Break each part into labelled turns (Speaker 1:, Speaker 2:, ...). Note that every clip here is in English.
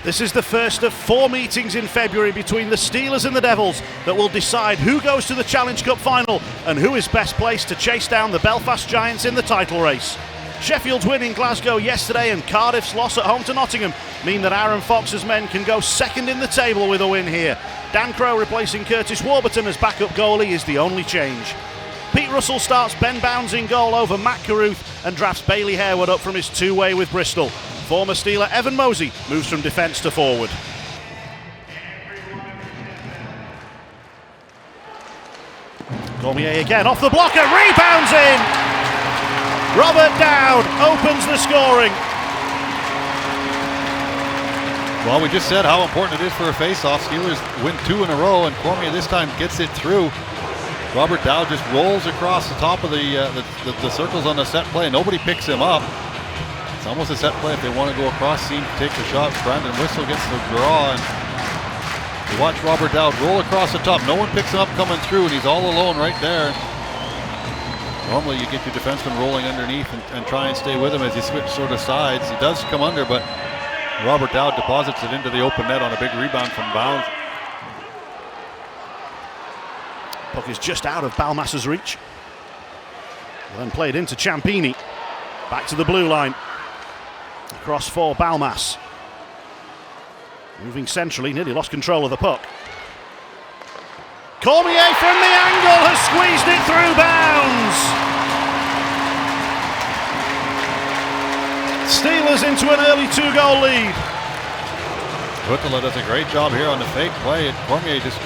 Speaker 1: This is the first of 4 meetings in February between the Steelers and the Devils that will decide who goes to the Challenge Cup final and who is best placed to chase down the Belfast Giants in the title race. Sheffield's win in Glasgow yesterday and Cardiff's loss at home to Nottingham mean that Aaron Fox's men can go second in the table with a win here. Dan Crowe replacing Curtis Warburton as backup goalie is the only change. Pete Russell starts Ben Bounds in goal over Matt Carruth and drafts Bailey Harewood up from his two-way with Bristol. Former Steeler Evan Mosey moves from defence to forward. Cormier again off the blocker, rebounds in! Robert Dowd opens the scoring.
Speaker 2: Well, we just said how important it is for a face-off. Steelers win 2 in a row, and Cormier this time gets it through. Robert Dowd just rolls across the top of the circles on the set play. Nobody picks him up. It's almost a set play if they want to go across seam, take the shot. Brandon Whistle gets the draw, and you watch Robert Dowd roll across the top. No one picks him up coming through, and he's all alone right there. Normally you get your defenseman rolling underneath and try and stay with him as you switch sort of sides. He does come under, but Robert Dowd deposits it into the open net on a big rebound from Bounds.
Speaker 1: Puck is just out of Balmas's reach. Then played into Ciampini. Back to the blue line. Across for Balmas. Moving centrally, nearly lost control of the puck. Cormier from the angle has squeezed it through Bounds. Steelers into an early 2-goal lead.
Speaker 2: Huttala does a great job here on the fake play, and Cormier just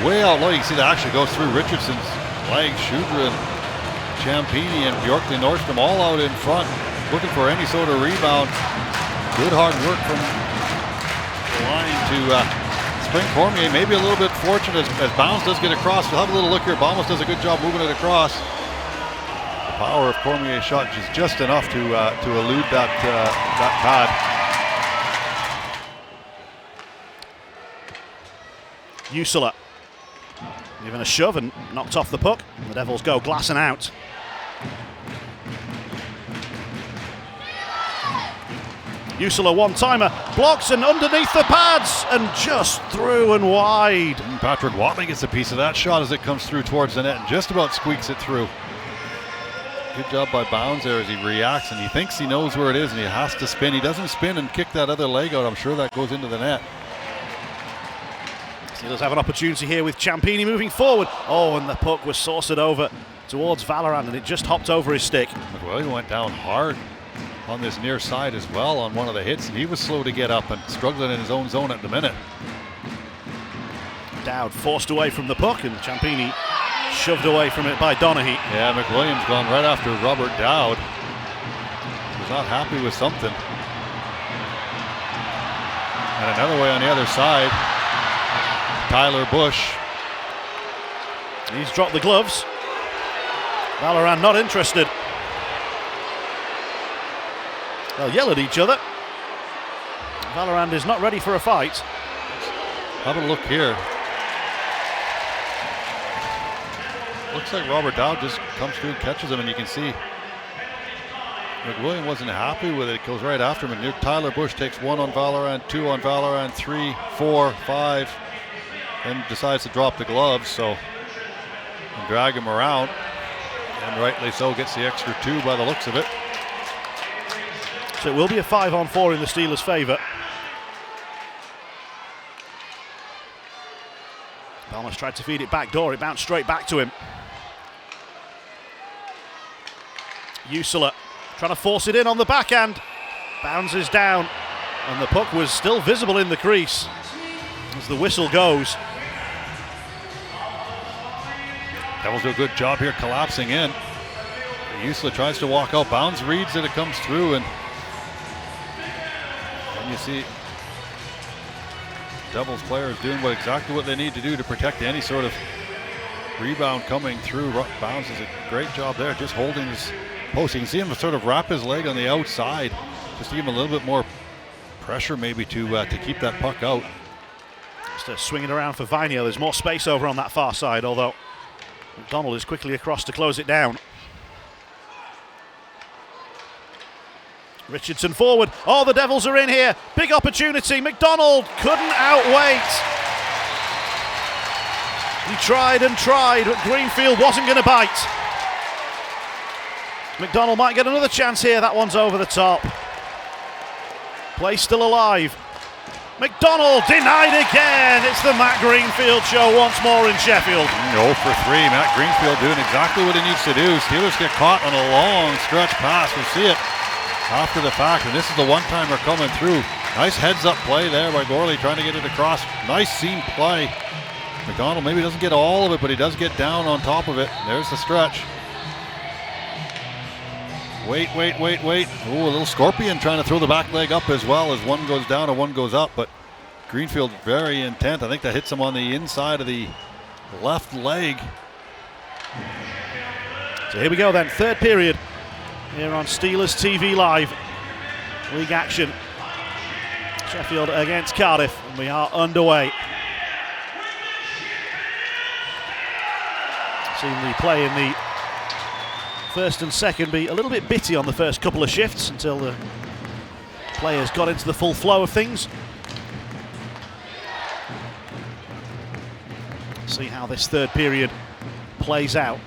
Speaker 2: way out low. You can see that actually goes through Richardson's legs. Shudra and Ciampini and Bjorkley Nordstrom all out in front, looking for any sort of rebound. Good hard work from the line to spring Cormier. Maybe a little bit fortunate as Bounds does get across. We'll have a little look here. Balmas does a good job moving it across. The power of Cormier's shot is just enough to elude that pad.
Speaker 1: Usula given a shove and knocked off the puck. The Devils go glass and out. Usula one-timer, blocks and underneath the pads and just through and wide.
Speaker 2: Patrick Watling gets a piece of that shot as it comes through towards the net and just about squeaks it through. Good job by Bounds there as he reacts, and he thinks he knows where it is and he has to spin. He doesn't spin and kick that other leg out. I'm sure that goes into the net.
Speaker 1: Steelers have an opportunity here with Ciampini moving forward. Oh, and the puck was saucered over towards Valorant and it just hopped over his stick.
Speaker 2: McWilliam went down hard on this near side as well on one of the hits, and he was slow to get up and struggling in his own zone at the minute.
Speaker 1: Dowd forced away from the puck and Ciampini shoved away from it by Donaghy.
Speaker 2: Yeah, McWilliam's gone right after Robert Dowd. He was not happy with something. And another way on the other side, Tyler Bush.
Speaker 1: He's dropped the gloves. Valorant not interested. They'll yell at each other. Valorant is not ready for a fight.
Speaker 2: Have a look here. Looks like Robert Dowd just comes through and catches him, and you can see McWilliam wasn't happy with it. It goes right after him, and Tyler Bush takes 1 on Valorant, 2 on Valorant, 3, 4, 5, then decides to drop the gloves, and drag him around, and rightly so, gets the extra 2 by the looks of it.
Speaker 1: So it will be a 5-on-4 in the Steelers' favour. Balmas tried to feed it back door, it bounced straight back to him. Usula trying to force it in on the backhand. Bounces down, and the puck was still visible in the crease as the whistle goes.
Speaker 2: Devils do a good job here collapsing in. Usula tries to walk out. Bounds reads it comes through, and you see Devils players doing exactly what they need to do to protect any sort of rebound coming through. Bounds does a great job there, just holding his post. You can see him sort of wrap his leg on the outside, just to give him a little bit more pressure maybe to keep that puck out.
Speaker 1: Just swing it around for Viney. There's more space over on that far side, although McDonald is quickly across to close it down. Richardson forward. Oh, the Devils are in here. Big opportunity. McDonald couldn't outwait. He tried and tried, but Greenfield wasn't going to bite. McDonald might get another chance here. That one's over the top. Play still alive. McDonald denied again. It's the Matt Greenfield show once more in Sheffield.
Speaker 2: 0 for 3. Matt Greenfield doing exactly what he needs to do. Steelers get caught on a long stretch pass. We see it after the fact, and this is the one-timer coming through. Nice heads-up play there by Gorley trying to get it across. Nice seam play. McDonald maybe doesn't get all of it, but he does get down on top of it. There's the stretch. Wait. Ooh, a little scorpion trying to throw the back leg up as well as one goes down and one goes up, but Greenfield very intent. I think that hits him on the inside of the left leg.
Speaker 1: So here we go then, third period here on Steelers TV Live. League action. Sheffield against Cardiff, and we are underway. Seen the play in the first and second be a little bit bitty on the first couple of shifts until the players got into the full flow of things. See how this third period plays out.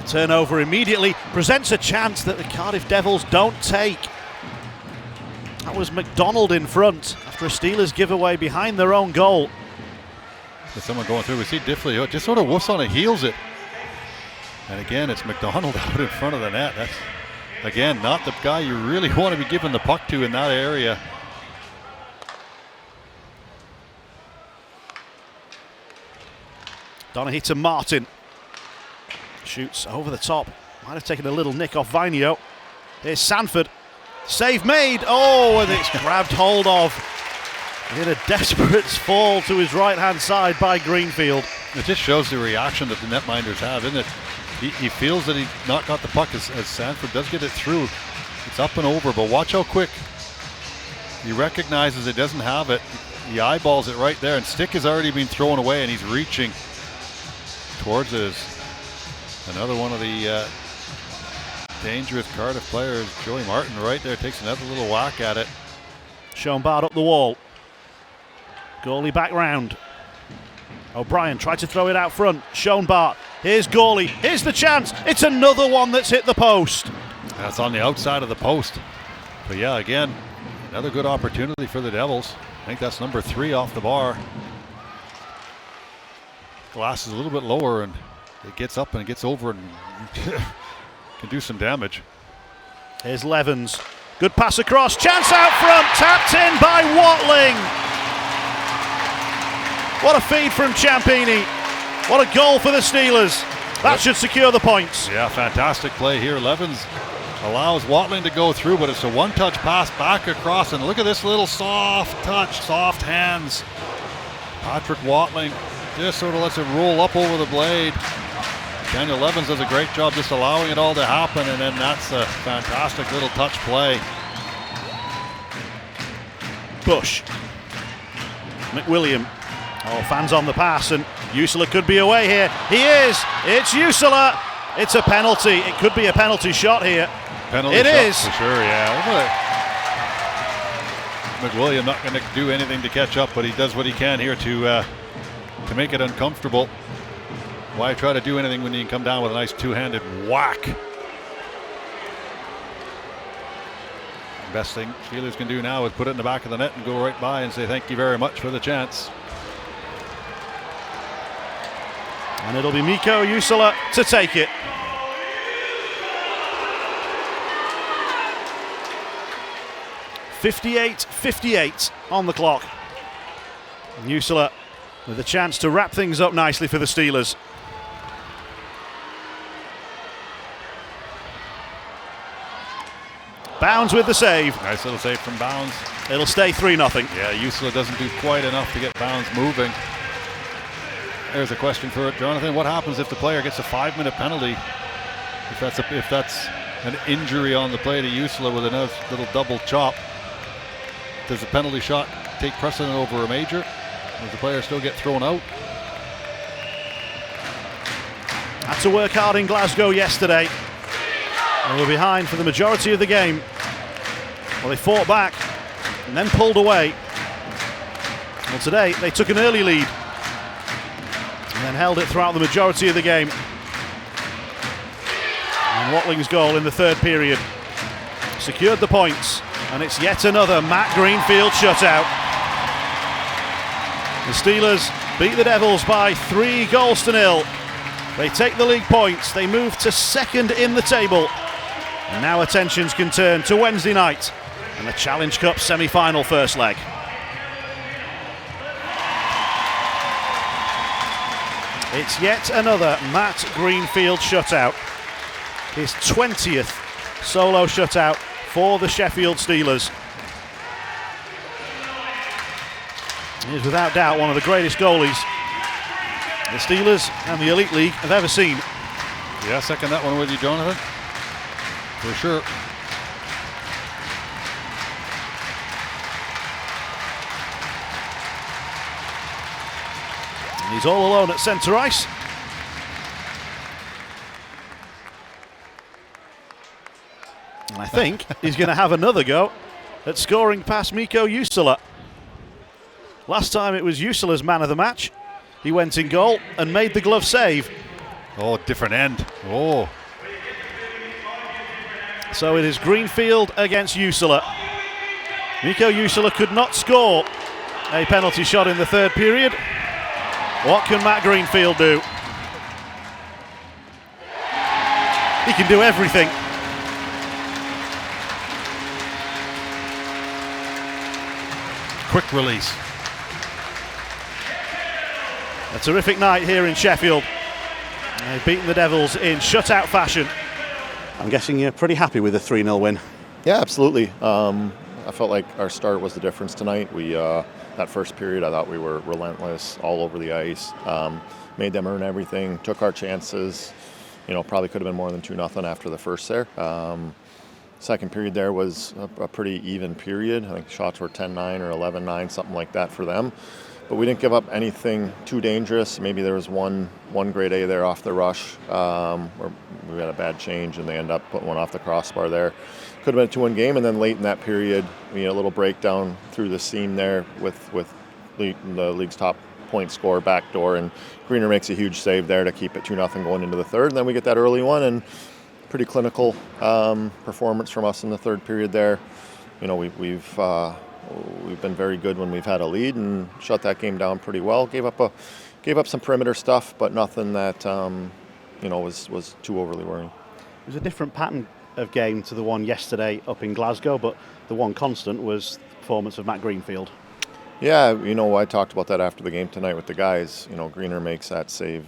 Speaker 1: The turnover immediately presents a chance that the Cardiff Devils don't take. That was McDonald in front after a Steelers giveaway behind their own goal.
Speaker 2: There's someone going through. We see Diffley just sort of woofs on and heels it. And again, it's McDonald out in front of the net. That's, again, not the guy you really want to be giving the puck to in that area.
Speaker 1: Donaghy to Martin. Shoots over the top. Might have taken a little nick off Vainio. Here's Sanford. Save made. Oh, and it's grabbed hold of. In a desperate fall to his right-hand side by Greenfield.
Speaker 2: It just shows the reaction that the netminders have, isn't it? He feels that he not got the puck as Sanford does get it through. It's up and over, but watch how quick. He recognizes it doesn't have it. He eyeballs it right there, and stick has already been thrown away, and he's reaching towards it. Another one of the dangerous Cardiff players, Joey Martin, right there, takes another little whack at it.
Speaker 1: Schoenbart up the wall. Goalie back round. O'Brien tried to throw it out front. Schoenbart. Here's Goalie. Here's the chance. It's another one that's hit the post.
Speaker 2: That's on the outside of the post. But yeah, again, another good opportunity for the Devils. I think that's number 3 off the bar. Glass is a little bit lower, and it gets up and it gets over and can do some damage.
Speaker 1: Here's Levens. Good pass across. Chance out front. Tapped in by Watling. What a feed from Ciampini. What a goal for the Steelers. That should secure the points.
Speaker 2: Yeah, fantastic play here. Levens allows Watling to go through, but it's a one-touch pass back across, and look at this little soft touch, soft hands. Patrick Watling just sort of lets it roll up over the blade. Daniel Levens does a great job just allowing it all to happen, and then that's a fantastic little touch play.
Speaker 1: Bush. McWilliam. Oh, fans on the pass, and Usula could be away here. He is. It's Usula. It's a penalty. It could be a penalty shot here.
Speaker 2: Penalty
Speaker 1: it
Speaker 2: shot
Speaker 1: is.
Speaker 2: For sure, yeah. McWilliam not going to do anything to catch up, but he does what he can here to make it uncomfortable. Why try to do anything when you can come down with a nice two-handed whack? Best thing Steelers can do now is put it in the back of the net and go right by and say thank you very much for the chance.
Speaker 1: And it'll be Mikko Usula to take it. .58 on the clock. And Usula with a chance to wrap things up nicely for the Steelers. Bounds with the save.
Speaker 2: Nice little save from Bounds.
Speaker 1: It'll stay 3-0.
Speaker 2: Yeah, Usula doesn't do quite enough to get Bounds moving. There's a question for it, Jonathan. What happens if the player gets a 5-minute penalty? If that's an injury on the play to Usula with a little double chop, does the penalty shot take precedent over a major? Does the player still get thrown out?
Speaker 1: Had to work hard in Glasgow yesterday. They were behind for the majority of the game. Well, they fought back and then pulled away. Well, today they took an early lead and then held it throughout the majority of the game. And Watling's goal in the third period secured the points, and it's yet another Matt Greenfield shutout. The Steelers beat the Devils by 3-0. They take the league points, they move to second in the table, and now attentions can turn to Wednesday night and the Challenge Cup semi-final first leg. It's yet another Matt Greenfield shutout, his 20th solo shutout for the Sheffield Steelers. He is without doubt one of the greatest goalies the Steelers and the Elite League have ever seen.
Speaker 2: Yeah, second that one with you, Jonathan. For sure.
Speaker 1: And he's all alone at centre ice. And I think he's going to have another go at scoring past Mikko Juusola. Last time it was Juusola's man of the match. He went in goal and made the glove save.
Speaker 2: Oh, different end. Oh.
Speaker 1: So it is Greenfield against Juusola. Mikko Juusola could not score a penalty shot in the third period. What can Matt Greenfield do? He can do everything.
Speaker 2: Quick release.
Speaker 1: A terrific night here in Sheffield. They've beaten the Devils in shutout fashion. I'm guessing you're pretty happy with the 3-0 win.
Speaker 3: Yeah, absolutely. I felt like our start was the difference tonight. We that first period, I thought we were relentless all over the ice. Made them earn everything. Took our chances. Probably could have been more than 2-0 after the first there. Second period there was a pretty even period. I think shots were 10-9 or 11-9, something like that for them. But we didn't give up anything too dangerous. Maybe there was one grade A there off the rush, where we had a bad change and they end up putting one off the crossbar there. Could have been a 2-1 game, and then late in that period, we had a little breakdown through the seam there with the league's top point scorer backdoor, and Greener makes a huge save there to keep it 2-0 going into the third. And then we get that early one, and pretty clinical performance from us in the third period there. We've been very good when we've had a lead and shut that game down pretty well. Gave up some perimeter stuff, but nothing that was too overly worrying.
Speaker 1: It was a different pattern of game to the one yesterday up in Glasgow, but the one constant was the performance of Matt Greenfield.
Speaker 3: Yeah, I talked about that after the game tonight with the guys. Greener makes that save,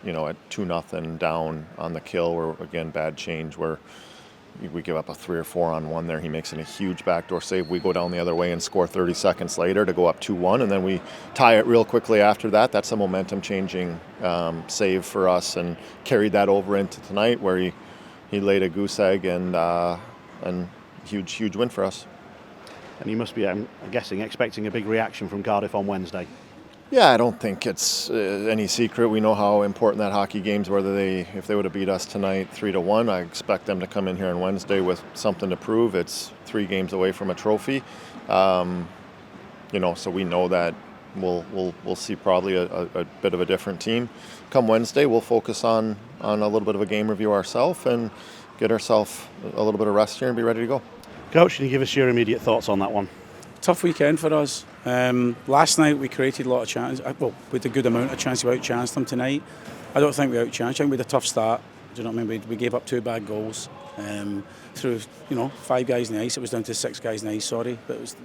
Speaker 3: at 2-0 down on the kill, where again bad change where we give up a 3 or 4 on one there. He makes a huge backdoor save. We go down the other way and score 30 seconds later to go up 2-1, and then we tie it real quickly after that. That's a momentum-changing save for us, and carried that over into tonight where he laid a goose egg and huge win for us.
Speaker 1: And you must be, I'm guessing, expecting a big reaction from Cardiff on Wednesday.
Speaker 3: Yeah, I don't think it's any secret. We know how important that hockey game's. If they would have beat us tonight 3-1, I expect them to come in here on Wednesday with something to prove. It's 3 games away from a trophy, so we know that we'll see probably a bit of a different team. Come Wednesday, we'll focus on a little bit of a game review ourselves and get ourselves a little bit of rest here and be ready to go.
Speaker 1: Coach, can you give us your immediate thoughts on that one?
Speaker 4: Tough weekend for us. Last night we created a lot of chances. Well, with a good amount of chances, we outchanced them tonight. I don't think we outchanced. I think we had a tough start. Do you know what I mean? We gave up 2 bad goals. Through 5 guys in the ice. It was down to 6 guys in the ice. Sorry, but it was.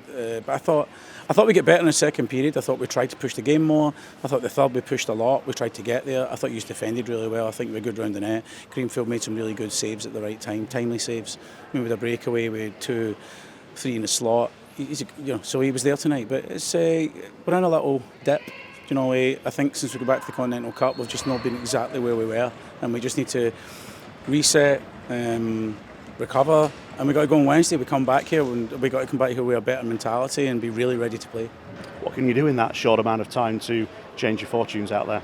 Speaker 4: But I thought we get better in the second period. I thought we tried to push the game more. I thought the third we pushed a lot. We tried to get there. I thought you defended really well. I think we were good round the net. Greenfield made some really good saves at the right time, timely saves. With a breakaway, we had 2, 3 in the slot. So he was there tonight. But it's we're in a little dip. I think since we go back to the Continental Cup, we've just not been exactly where we were, and we just need to reset, recover, and we got to go on Wednesday. We come back here, and we got to come back here with a better mentality and be really ready to play.
Speaker 1: What can you do in that short amount of time to change your fortunes out there?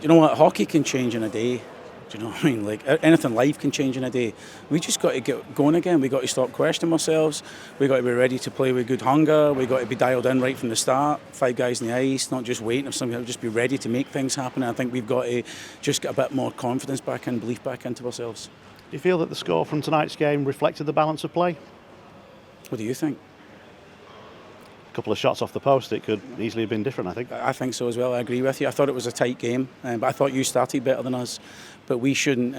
Speaker 4: You know what? Hockey can change in a day. Do you know what I mean? Like anything, life can change in a day. We just got to get going again. We got to stop questioning ourselves. We got to be ready to play with good hunger. We got to be dialed in right from the start. 5 guys in the ice, not just waiting for something. Just be ready to make things happen. And I think we've got to just get a bit more confidence back and belief back into ourselves.
Speaker 1: Do you feel that the score from tonight's game reflected the balance of play?
Speaker 4: What do you think?
Speaker 1: A couple of shots off the post, it could easily have been different, I think.
Speaker 4: I think so as well. I agree with you. I thought it was a tight game, but I thought you started better than us. But we shouldn't,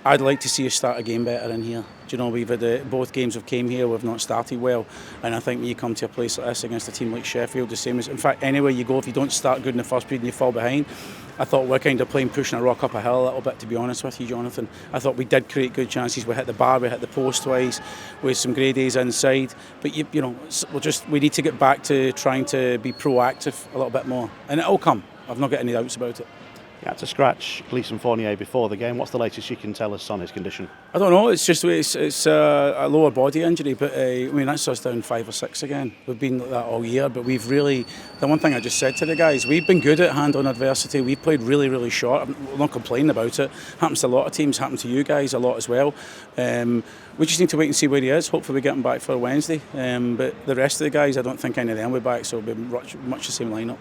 Speaker 4: I'd like to see us start a game better in here. Do you know, we've had both games we've came here, we've not started well. And I think when you come to a place like this against a team like Sheffield, the same as, in fact, anywhere you go, if you don't start good in the first period and you fall behind, I thought we're kind of playing pushing a rock up a hill a little bit, to be honest with you, Jonathan. I thought we did create good chances. We hit the bar, we hit the post twice, with some great days inside. But we need to get back to trying to be proactive a little bit more, and it'll come. I've not got any doubts about it.
Speaker 1: You had to scratch Gleeson Fournier before the game. What's the latest you can tell us on his condition?
Speaker 4: I don't know. It's a lower body injury, but that's us down 5 or 6 again. We've been like that all year, but we've really. The one thing I just said to the guys, we've been good at handling adversity. We've played really, really short. I'm not complaining about it. Happens to a lot of teams. Happens to you guys a lot as well. We just need to wait and see where he is. Hopefully we get him back for Wednesday. But the rest of the guys, I don't think any of them will be back, so it'll be much the same lineup.